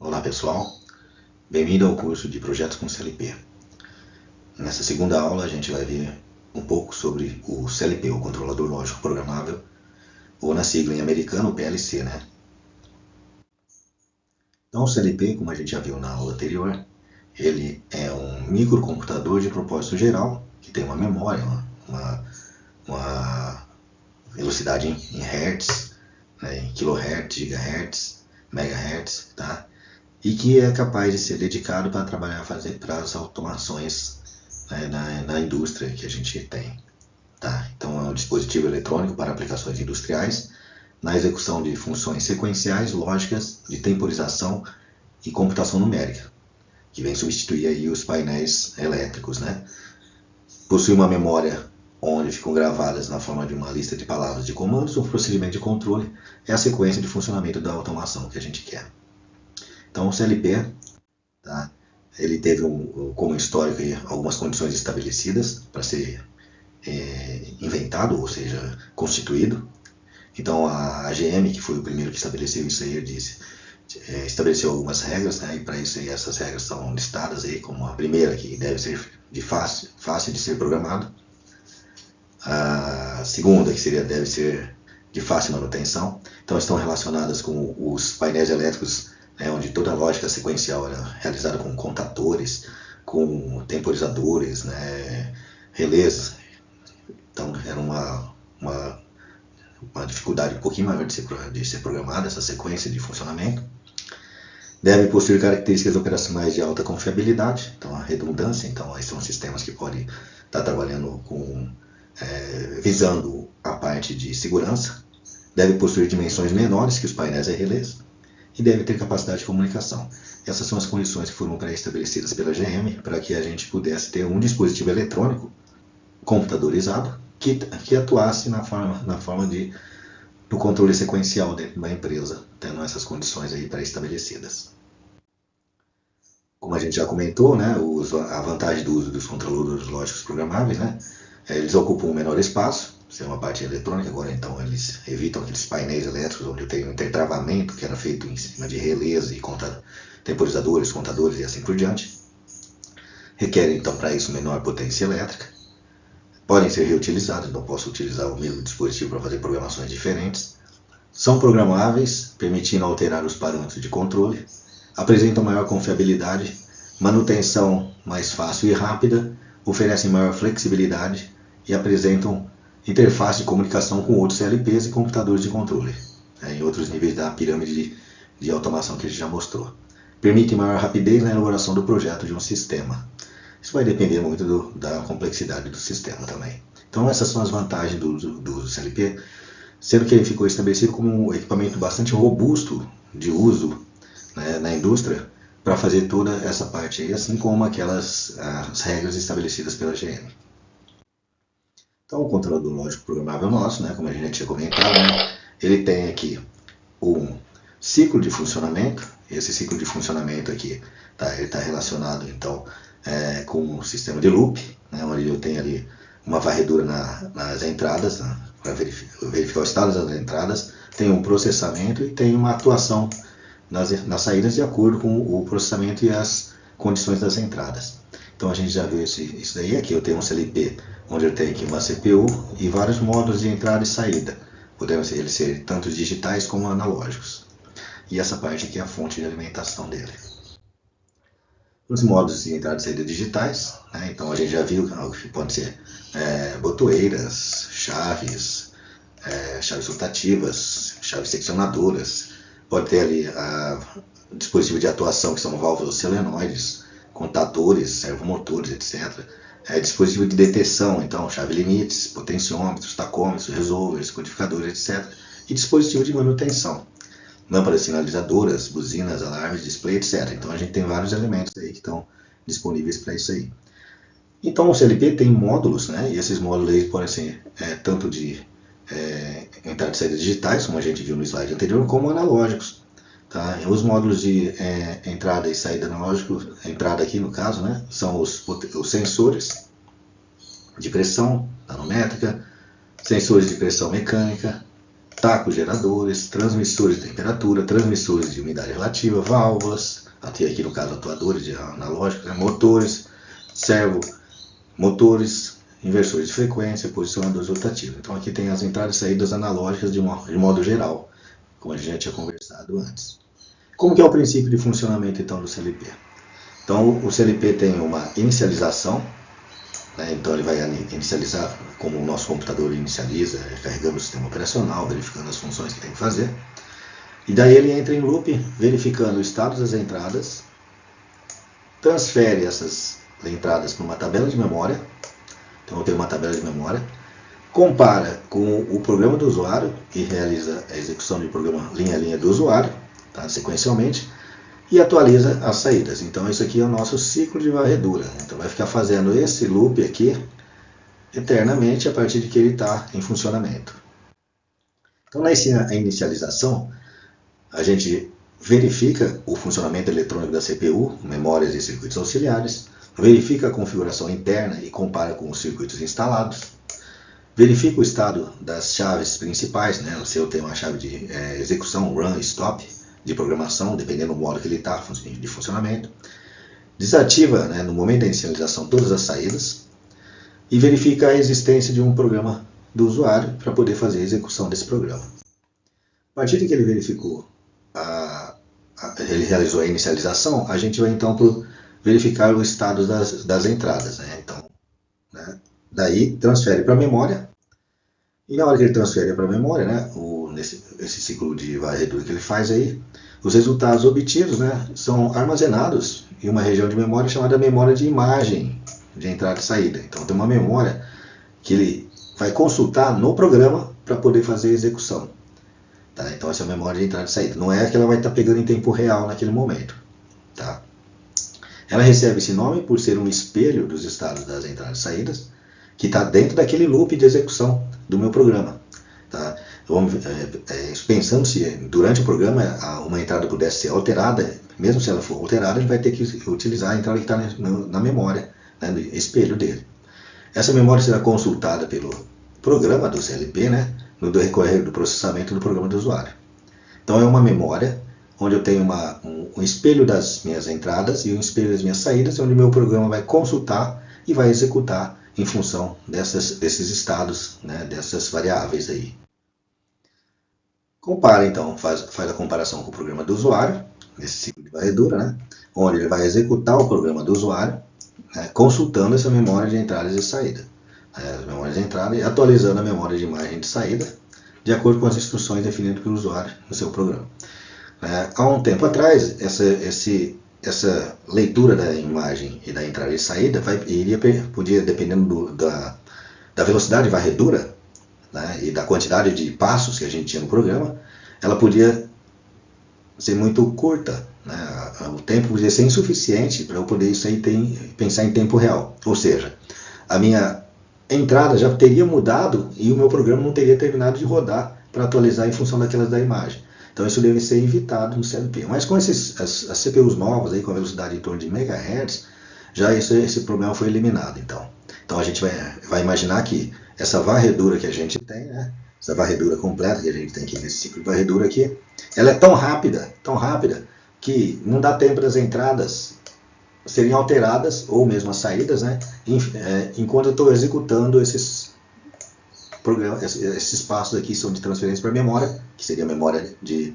Olá pessoal, bem-vindo ao curso de Projetos com CLP. Nessa segunda aula a gente vai ver um pouco sobre o CLP, o Controlador Lógico Programável, ou na sigla em americano, o PLC, né? Então o CLP, como a gente já viu na aula anterior, ele é um microcomputador de propósito geral, que tem uma memória, uma velocidade em hertz, né, em kilohertz, gigahertz, megahertz, tá? E que é capaz de ser dedicado para trabalhar, fazer para as automações, né, na indústria que a gente tem. Tá? Então é um dispositivo eletrônico para aplicações industriais, na execução de funções sequenciais, lógicas, de temporização e computação numérica, que vem substituir aí os painéis elétricos, né? Possui uma memória onde ficam gravadas na forma de uma lista de palavras de comandos. O procedimento de controle é a sequência de funcionamento da automação que a gente quer. Então o CLP, tá? Ele teve como histórico aí algumas condições estabelecidas para ser inventado, ou seja, constituído. Então a GM, que foi o primeiro que estabeleceu isso aí, estabeleceu algumas regras, né? E para isso aí, essas regras são listadas aí, como a primeira, que deve ser fácil de ser programado. A segunda, que deve ser de fácil manutenção. Então estão relacionadas com os painéis elétricos, né, onde toda a lógica sequencial era realizada com contadores, com temporizadores, né, relés. Então era uma dificuldade um pouquinho maior de ser programada essa sequência de funcionamento. Deve possuir características operacionais de alta confiabilidade, então a redundância. Então esses são sistemas que podem estar trabalhando visando a parte de segurança. Deve possuir dimensões menores que os painéis e relés e deve ter capacidade de comunicação. Essas são as condições que foram pré-estabelecidas pela GM para que a gente pudesse ter um dispositivo eletrônico computadorizado que atuasse na forma do controle sequencial dentro da empresa, tendo essas condições aí pré-estabelecidas. Como a gente já comentou, né, a vantagem do uso dos controladores lógicos programáveis, né, eles ocupam um menor espaço, ser uma parte eletrônica. Agora então eles evitam aqueles painéis elétricos onde tem um intertravamento que era feito em cima de relés e temporizadores, contadores e assim por diante. Requerem então para isso menor potência elétrica. Podem ser reutilizados, então posso utilizar o mesmo dispositivo para fazer programações diferentes. São programáveis, permitindo alterar os parâmetros de controle. Apresentam maior confiabilidade, manutenção mais fácil e rápida, oferecem maior flexibilidade e apresentam interface de comunicação com outros CLPs e computadores de controle, em outros níveis da pirâmide de automação que a gente já mostrou. Permitem maior rapidez na elaboração do projeto de um sistema. Isso vai depender muito da complexidade do sistema também. Então essas são as vantagens do CLP, sendo que ele ficou estabelecido como um equipamento bastante robusto de uso, né, na indústria, para fazer toda essa parte aí, assim como as regras estabelecidas pela GM. Então o controlador lógico programável nosso, né, como a gente já tinha comentado, né, ele tem aqui um ciclo de funcionamento. Esse ciclo de funcionamento aqui ele está relacionado então com um sistema de loop, né, onde eu tenho ali uma varredura nas entradas, né, para verificar o estado das entradas, tem um processamento e tem uma atuação nas saídas de acordo com o processamento e as condições das entradas. Então a gente já viu isso daí. Aqui eu tenho um CLP onde eu tenho aqui uma CPU e vários módulos de entrada e saída, podendo eles ser tanto digitais como analógicos. E essa parte aqui é a fonte de alimentação dele. Os módulos de entrada e saída digitais, né? Então a gente já viu que pode ser botoeiras, chaves rotativas, chaves seccionadoras. Pode ter ali dispositivo de atuação, que são válvulas solenoides, contadores, servomotores, etc. Dispositivo de detecção, então chave limites, potenciômetros, tacômetros, resolvers, codificadores, etc. E dispositivo de manutenção, lâmpadas sinalizadoras, buzinas, alarmes, display, etc. Então a gente tem vários elementos aí que estão disponíveis para isso aí. Então o CLP tem módulos, né? E esses módulos aí podem ser tanto de entrada e saída digitais, como a gente viu no slide anterior, como analógicos. Tá? Os módulos de entrada e saída analógico, entrada aqui no caso, né, são os sensores de pressão nanométrica, sensores de pressão mecânica, tacos geradores, transmissores de temperatura, transmissores de umidade relativa, válvulas, aqui no caso atuadores de analógicos, né, motores, servo, motores, inversores de frequência, posicionadores rotativos. Então aqui tem as entradas e saídas analógicas de modo geral, como a gente já tinha conversado antes. Como que é o princípio de funcionamento então do CLP? Então o CLP tem uma inicialização, né? Então ele vai inicializar como o nosso computador inicializa, carregando o sistema operacional, verificando as funções que tem que fazer. E daí ele entra em loop, verificando o estado das entradas, transfere essas entradas para uma tabela de memória. Então eu tenho uma tabela de memória, compara com o programa do usuário e realiza a execução de programa linha a linha do usuário, tá, sequencialmente, e atualiza as saídas. Então isso aqui é o nosso ciclo de varredura. Então vai ficar fazendo esse loop aqui eternamente a partir de que ele está em funcionamento. Então na inicialização a gente verifica o funcionamento eletrônico da CPU, memórias e circuitos auxiliares, verifica a configuração interna e compara com os circuitos instalados, verifica o estado das chaves principais, né? Se eu tenho uma chave de execução, run, stop, de programação, dependendo do modo que ele está de funcionamento, desativa, né, no momento da inicialização todas as saídas e verifica a existência de um programa do usuário para poder fazer a execução desse programa. A partir de que ele verificou, ele realizou a inicialização, a gente vai então verificar o estado das entradas, né? Então, né, daí transfere para a memória, e na hora que ele transfere para a memória, né, esse ciclo de varredura que ele faz aí, os resultados obtidos, né, são armazenados em uma região de memória chamada memória de imagem de entrada e saída. Então tem uma memória que ele vai consultar no programa para poder fazer a execução. Tá? Então essa é a memória de entrada e saída. Não é que ela vai estar pegando em tempo real naquele momento. Tá? Ela recebe esse nome por ser um espelho dos estados das entradas e saídas, que está dentro daquele loop de execução do meu programa. Tá? Pensando se durante o programa uma entrada pudesse ser alterada, mesmo se ela for alterada, ele vai ter que utilizar a entrada que está na memória, né, no espelho dele. Essa memória será consultada pelo programa do CLP, né, no decorrer do processamento do programa do usuário. Então é uma memória onde eu tenho um espelho das minhas entradas e um espelho das minhas saídas, onde o meu programa vai consultar e vai executar em função desses estados, né, dessas variáveis aí. Compara então, faz a comparação com o programa do usuário, nesse ciclo de varredura, né, onde ele vai executar o programa do usuário, né, consultando essa memória de entrada e saída. As memórias de entrada e atualizando a memória de imagem de saída, de acordo com as instruções definidas pelo usuário no seu programa. Há um tempo atrás, essa leitura da imagem e da entrada e saída podia, dependendo da velocidade de varredura, né, e da quantidade de passos que a gente tinha no programa, ela podia ser muito curta, né? O tempo podia ser insuficiente para eu poder pensar em tempo real. Ou seja, a minha entrada já teria mudado e o meu programa não teria terminado de rodar para atualizar em função daquelas da imagem. Então isso deve ser evitado no CLP. Mas com as CPUs novas, aí, com a velocidade em torno de MHz, já esse problema foi eliminado. Então a gente vai imaginar que essa varredura que a gente tem, né, essa varredura completa que a gente tem aqui nesse ciclo de varredura aqui, ela é tão rápida, que não dá tempo das entradas serem alteradas, ou mesmo as saídas, né, enquanto eu estou executando esses passos aqui são de transferência para memória, que seria a memória de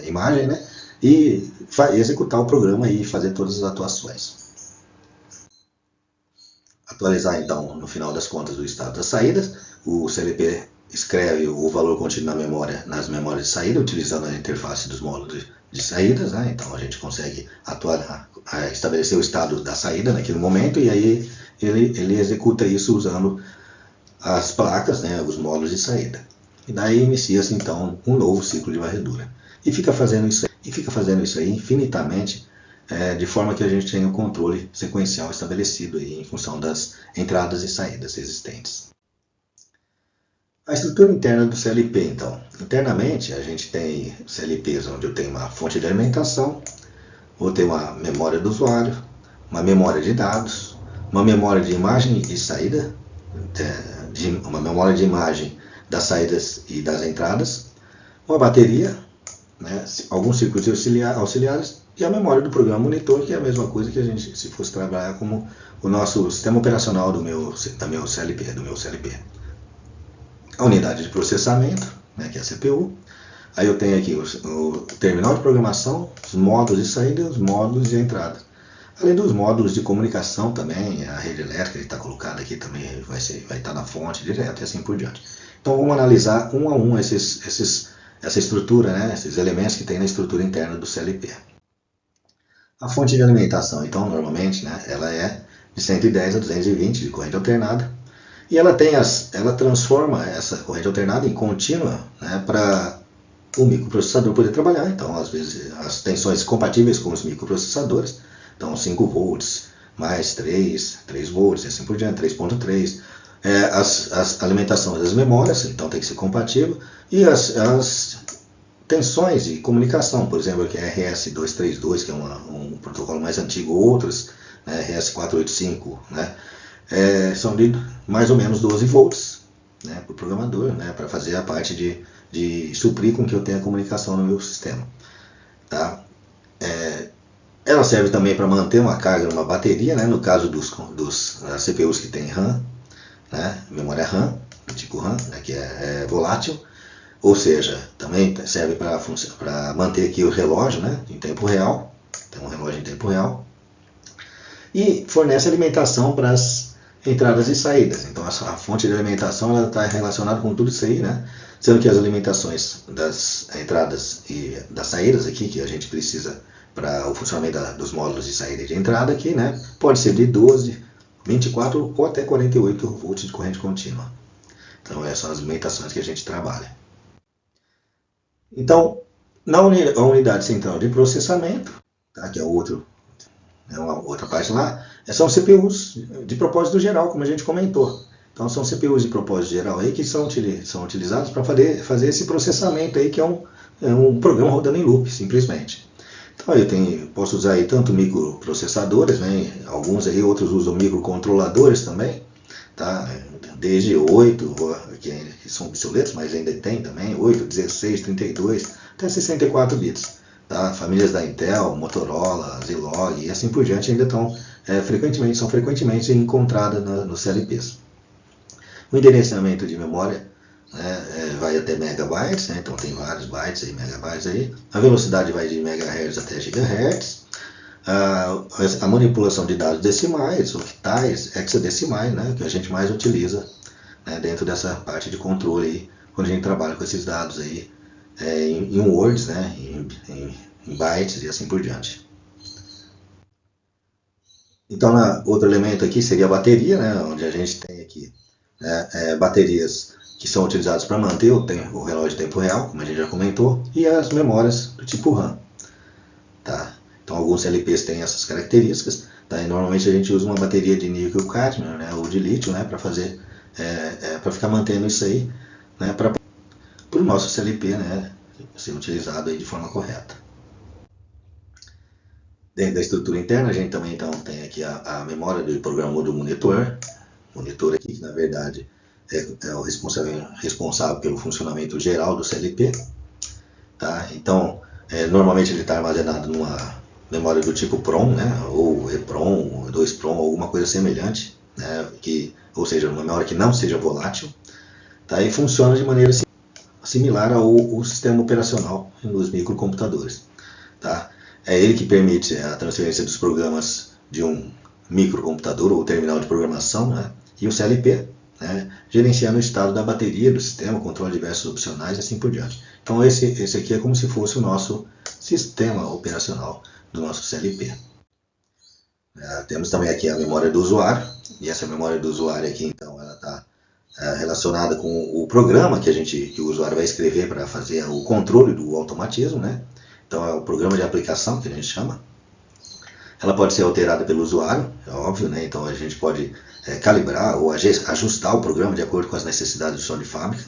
imagem, né, e executar o programa e fazer todas as atuações. Atualizar então, no final das contas, o estado das saídas. O CLP escreve o valor contido nas memórias de saída, utilizando a interface dos módulos de saídas, né? Então a gente consegue estabelecer o estado da saída naquele momento, e aí ele executa isso usando as placas, né, os módulos de saída. E daí inicia-se então um novo ciclo de varredura. E fica fazendo isso aí infinitamente, de forma que a gente tenha o controle sequencial estabelecido aí, em função das entradas e saídas existentes. A estrutura interna do CLP, então. Internamente, a gente tem CLPs onde eu tenho uma fonte de alimentação, vou ter uma memória do usuário, uma memória de dados, uma memória de imagem e saída, uma memória de imagem das saídas e das entradas, uma bateria, né, alguns circuitos auxiliares e a memória do programa monitor, que é a mesma coisa que a gente, se fosse trabalhar como o nosso sistema operacional do meu CLP. A unidade de processamento, né, que é a CPU. Aí eu tenho aqui o terminal de programação, os módulos de saída e os módulos de entrada. Além dos módulos de comunicação também, a rede elétrica que está colocada aqui também vai estar na fonte direto e assim por diante. Então vamos analisar um a um essa estrutura, né, esses elementos que tem na estrutura interna do CLP. A fonte de alimentação, então, normalmente, né, ela é de 110 a 220 de corrente alternada. E ela transforma essa corrente alternada em contínua, né, para o microprocessador poder trabalhar. Então, às vezes, as tensões compatíveis com os microprocessadores, então 5 volts, mais 3 volts, e assim por diante, 3.3. As alimentações das memórias, então tem que ser compatível. E as tensões de comunicação, por exemplo, que é RS-232, que é um protocolo mais antigo, outros, né, RS-485, né, são de mais ou menos 12 volts, né, para o programador, né, para fazer a parte de suprir com que eu tenha comunicação no meu sistema. Tá? Ela serve também para manter uma carga numa bateria, né, no caso das CPUs que tem RAM, né, memória RAM, tipo RAM, né, que é volátil, ou seja, também serve para manter aqui o relógio, né, em tempo real, tem um relógio em tempo real, e fornece alimentação para as entradas e saídas. Então a fonte de alimentação está relacionada com tudo isso aí, né? Sendo que as alimentações das entradas e das saídas aqui, que a gente precisa para o funcionamento dos módulos de saída e de entrada aqui, né? Pode ser de 12, 24 ou até 48 volts de corrente contínua. Então essas são as alimentações que a gente trabalha. Então, na unidade central de processamento, tá? Que é uma outra parte lá, são CPUs de propósito geral, como a gente comentou. Então são CPUs de propósito geral aí que são utilizados para fazer esse processamento aí, que é um programa rodando em loop, simplesmente. Então eu posso usar aí tanto microprocessadores, né, alguns aí, outros usam microcontroladores também, tá? Desde 8, que são obsoletos, mas ainda tem também, 8, 16, 32, até 64 bits. Tá? Famílias da Intel, Motorola, Zilog e assim por diante ainda são frequentemente encontradas nos CLPs. O endereçamento de memória, né, vai até megabytes, né, então tem vários bytes aí, megabytes aí. A velocidade vai de megahertz até gigahertz. A manipulação de dados decimais, octais, hexadecimais, né, que a gente mais utiliza, né, dentro dessa parte de controle aí, quando a gente trabalha com esses dados aí em words, né, em bytes e assim por diante. Então, outro elemento aqui seria a bateria, né, onde a gente tem aqui baterias que são utilizadas para manter o relógio em tempo real, como a gente já comentou, e as memórias do tipo RAM. Tá? Então, alguns LPs têm essas características. Tá? E normalmente a gente usa uma bateria de níquel-cádmio, né, ou de lítio, né, para ficar mantendo isso aí, né, para o nosso CLP, né, ser utilizado aí de forma correta. Dentro da estrutura interna, a gente também então tem aqui a memória do programa do monitor aqui, que na verdade é o responsável pelo funcionamento geral do CLP. Tá? Então, normalmente ele está armazenado numa memória do tipo PROM, né, ou EPROM, 2PROM, alguma coisa semelhante, né, ou seja, uma memória que não seja volátil, tá? E funciona de maneira similar ao sistema operacional nos microcomputadores. Tá? É ele que permite a transferência dos programas de um microcomputador ou terminal de programação, né, e o CLP, né, gerenciando o estado da bateria do sistema, controla diversos opcionais e assim por diante. Então esse aqui é como se fosse o nosso sistema operacional do nosso CLP. Temos também aqui a memória do usuário, e essa memória do usuário aqui, então, ela está relacionada com o programa que o usuário vai escrever para fazer o controle do automatismo, né? Então é o programa de aplicação que a gente chama. Ela pode ser alterada pelo usuário, é óbvio, né? Então a gente pode calibrar ou ajustar o programa de acordo com as necessidades do som de fábrica.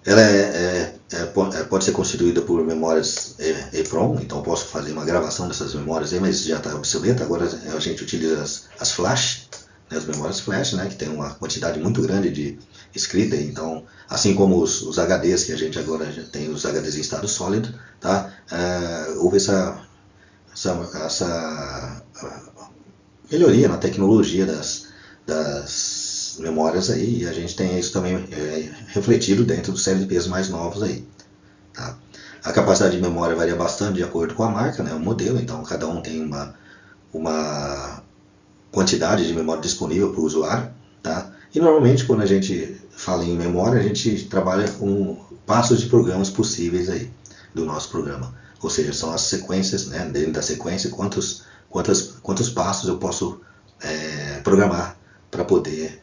Ela pode ser constituída por memórias EPROM, então eu posso fazer uma gravação dessas memórias aí, mas já está obsoleta. Agora a gente utiliza as flash, né, as memórias flash, né, que tem uma quantidade muito grande de escrita, então, assim como os HDs, que a gente agora já tem os HDs em estado sólido, tá? Houve essa melhoria na tecnologia das memórias aí, e a gente tem isso também refletido dentro dos CLPs mais novos aí. Tá? A capacidade de memória varia bastante de acordo com a marca, né, o modelo, então cada um tem uma quantidade de memória disponível para o usuário. Tá? E normalmente quando a gente fala em memória, a gente trabalha com passos de programas possíveis aí do nosso programa. Ou seja, são as sequências, né, dentro da sequência, quantos passos eu posso programar para poder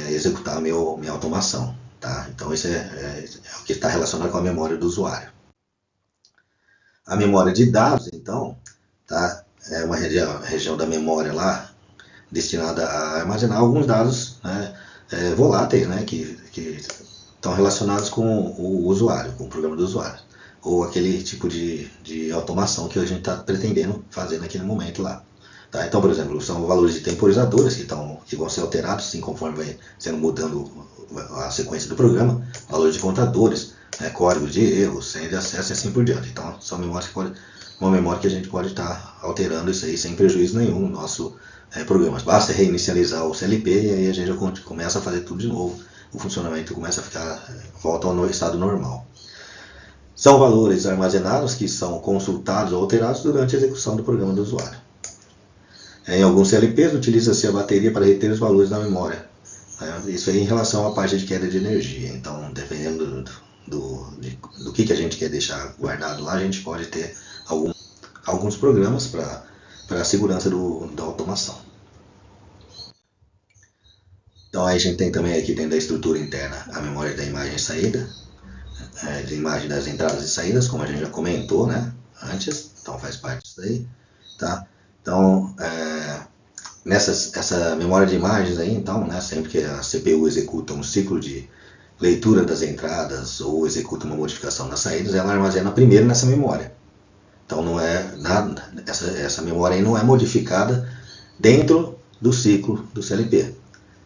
executar minha automação. Tá? Então isso é o que está relacionado com a memória do usuário. A memória de dados, então, tá? É uma região da memória lá destinada a armazenar alguns dados, né, voláteis, né, que estão relacionados com o usuário, com o programa do usuário, ou aquele tipo de automação que a gente está pretendendo fazer naquele momento lá. Tá? Então, por exemplo, são valores de temporizadores que vão ser alterados assim, conforme vai sendo mudando a sequência do programa, valores de contadores, né, código de erro, senha de acesso e assim por diante. Então, são uma memória que a gente pode estar alterando isso aí sem prejuízo nenhum no nosso programa. Basta reinicializar o CLP e aí a gente começa a fazer tudo de novo. O funcionamento começa a volta ao estado normal. São valores armazenados que são consultados ou alterados durante a execução do programa do usuário. Em alguns CLPs, utiliza-se a bateria para reter os valores da memória. Isso aí em relação à parte de queda de energia. Então, dependendo do que a gente quer deixar guardado lá, a gente pode ter alguns programas para a segurança da automação. Então, aí a gente tem também aqui dentro da estrutura interna a memória da imagem e saída, de imagem das entradas e saídas, como a gente já comentou, né, antes. Então, faz parte disso aí. Tá? Então, essa memória de imagens aí, então, né, sempre que a CPU executa um ciclo de leitura das entradas ou executa uma modificação nas saídas, ela armazena primeiro nessa memória. Então não é nada, essa memória aí não é modificada dentro do ciclo do CLP.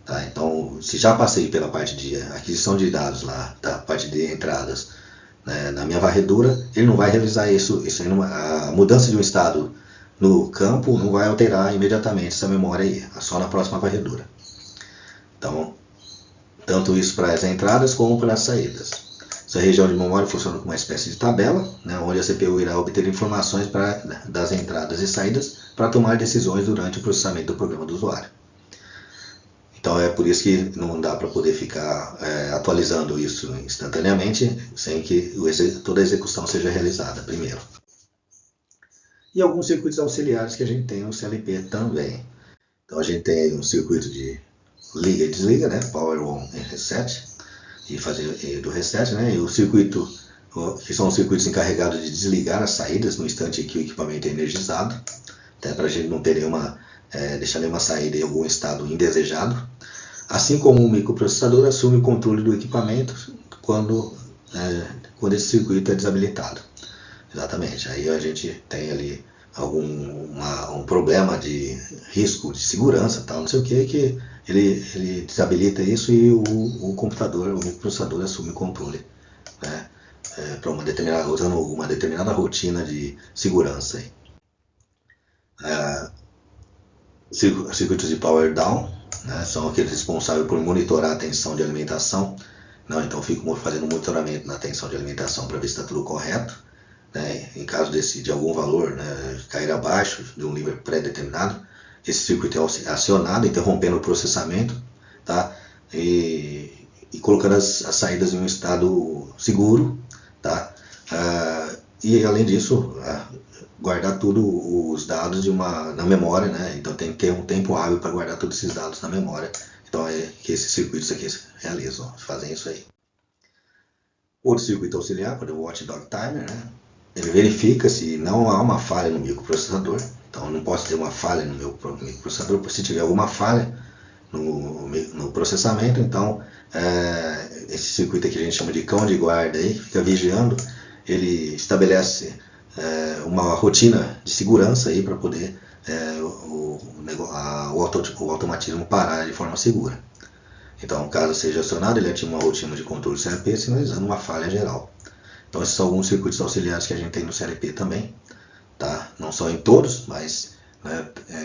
Tá? Então, se já passei pela parte de aquisição de dados lá, da parte de entradas, né, na minha varredura, ele não vai realizar isso aí a mudança de um estado no campo não vai alterar imediatamente essa memória aí, só na próxima varredura. Então, tanto isso para as entradas como para as saídas. Essa região de memória funciona como uma espécie de tabela, né, onde a CPU irá obter informações das entradas e saídas para tomar decisões durante o processamento do programa do usuário. Então é por isso que não dá para poder ficar atualizando isso instantaneamente, sem que toda a execução seja realizada primeiro. E alguns circuitos auxiliares que a gente tem no CLP também. Então a gente tem um circuito de liga e desliga, né? Power on e reset, do reset, né? E o circuito, que são os circuitos encarregados de desligar as saídas no instante em que o equipamento é energizado, até para a gente não ter deixar nenhuma saída em algum estado indesejado. Assim como o microprocessador assume o controle do equipamento quando esse circuito é desabilitado. Exatamente, aí a gente tem ali um problema de risco de segurança, tal, não sei o que ele desabilita isso e o computador, o microprocessador assume o controle, né, para usando uma determinada rotina de segurança. Aí. Circuitos de power down, né, são aqueles responsáveis por monitorar a tensão de alimentação. Não, então fico fazendo monitoramento na tensão de alimentação para ver se está tudo correto. Né, em caso de algum valor, né, cair abaixo de um nível pré-determinado, esse circuito é acionado, interrompendo o processamento, tá, e colocando as saídas em um estado seguro, tá, e além disso guardar todos os dados na memória, né, então tem que ter um tempo hábil para guardar todos esses dados na memória. Então é que esses circuitos aqui realizam, fazem isso aí. Outro circuito auxiliar, para o Watchdog Timer, né? Ele verifica se não há uma falha no microprocessador. Então eu não posso ter uma falha no meu microprocessador. Se tiver alguma falha no processamento, então esse circuito aqui a gente chama de cão de guarda, aí, fica vigiando. Ele estabelece uma rotina de segurança para poder o automatismo parar de forma segura. Então, caso seja acionado, ele ativa uma rotina de controle do CLP, sinalizando uma falha geral. Então, esses são alguns circuitos auxiliares que a gente tem no CLP também, tá? Não só em todos, mas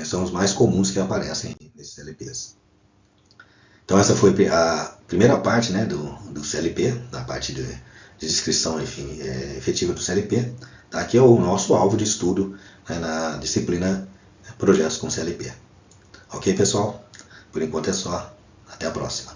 são os mais comuns que aparecem nesses CLPs. Então, essa foi a primeira parte, né, do CLP, da parte de descrição efetiva do CLP. Tá? Aqui é o nosso alvo de estudo, né, na disciplina Projetos com CLP. Ok, pessoal? Por enquanto é só. Até a próxima.